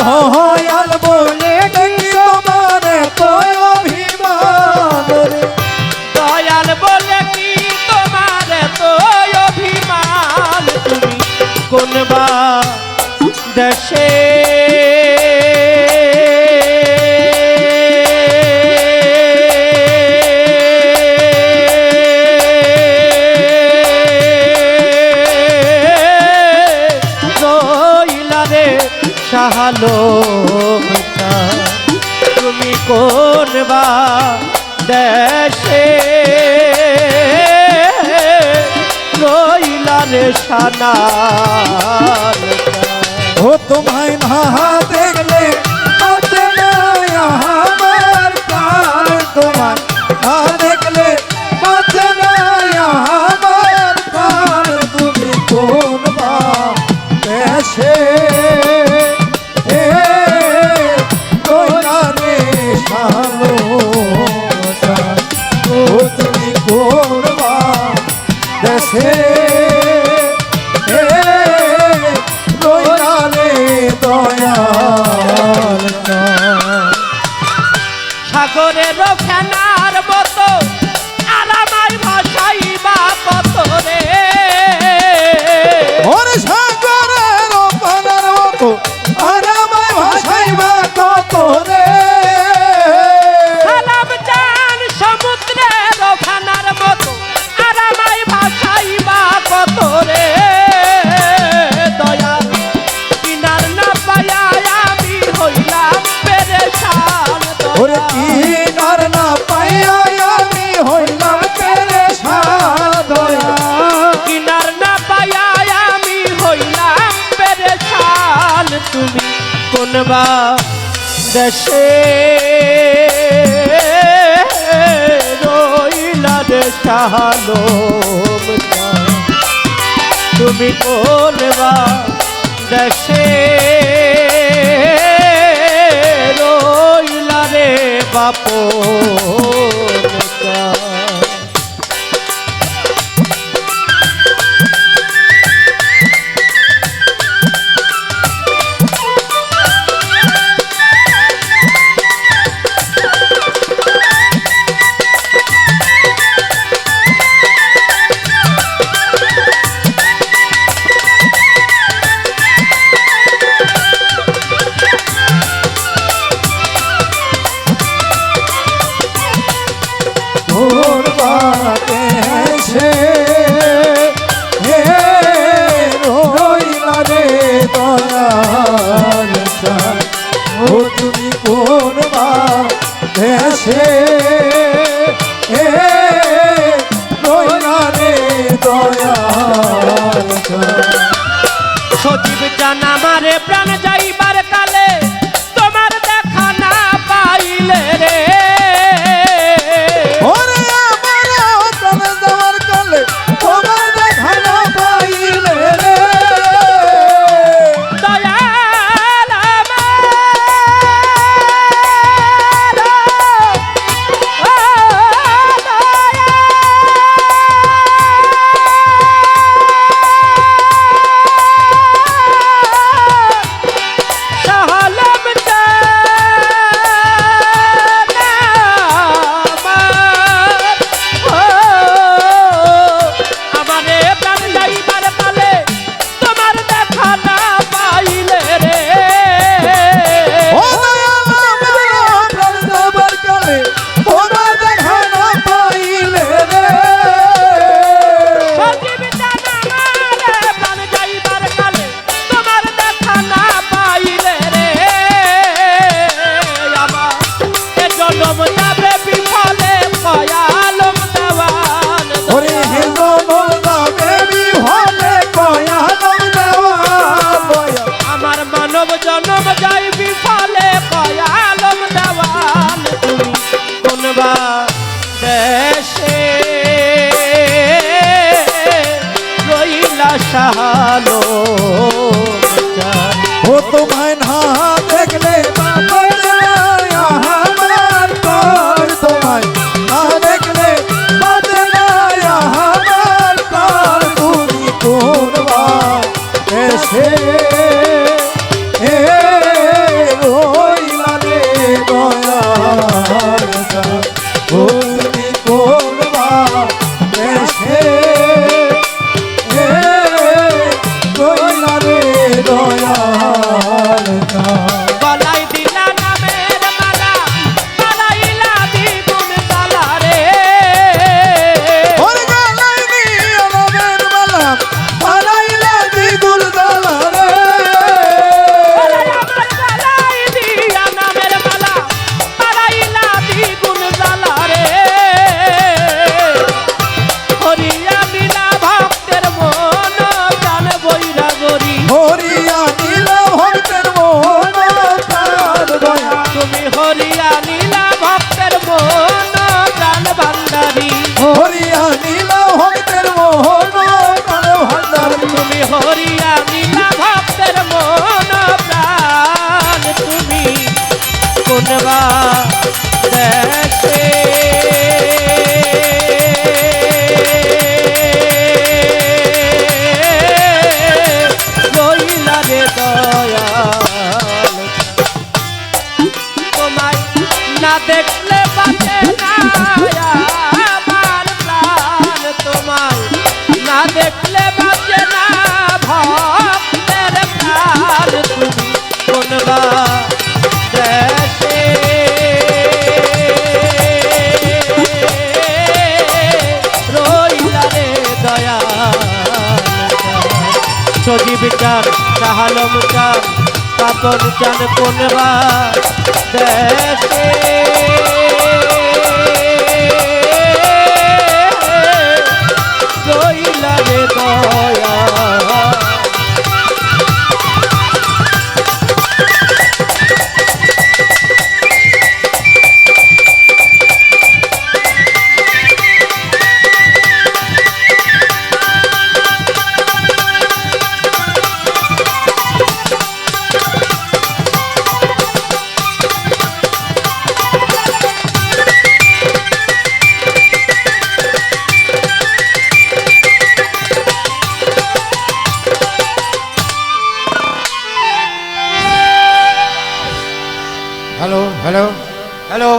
দয়াল বলে কি তোমার কয় অভিমান রে দয়াল বলে কি তোমার তো অভিমান তুমি কোন বা দেশে সাহালো তুমি কোন বা দেশে রইলা রে সানাল ও তোমায় না দেখলে বাঁচে না আমার প্রাণ তোমায় না দেখলে বাঁচে না আমার প্রাণ তুমি কোন বা দেশে সাগরের ফেনার মতো আর আমায় ভাসাইবা কত রে ওরে সাগরের ফেনার মতো আর আমায় ভাসাইবা কত রে সালাম জান সমুদ্রের ফেনার মতো আর আমায় ভাসাইবা কত রে দয়া কিনার না পায়া আমি হইলাম পেরেশান ওরে কিনার না পাইয়া আমি হইলাম পেরেশান দয়া কিনার না পায়া আমি হইলাম পেরেশান তুমি কোন বা দেশে রইলা রে সাহালো তুমি কোন বা দেশে রইলা রে বাপন তুমি কোন বা দেশে রইলা রে দয়াল সজীব জান আমারে প্রাণ যাইবার কালে তোমার দেখা না পাইলে রে ওরে আমার প্রাণ যাওয়ার কালে তোমার দেখা না পাইলে রে দয়াল আমার জনম যাই বিফলে কয়ালম দেওয়ান তুমি কোন বা দেশে রইলা সাহালো ও তোমায় না দেখলে আমার কর তোমায় না দেখলে আমার কর তুমি কোন বা এসে বিচার সাহালম চান কাতন চান কোনবা দেশে রইলা রে দয়া হ্যালো হ্যালো হ্যালো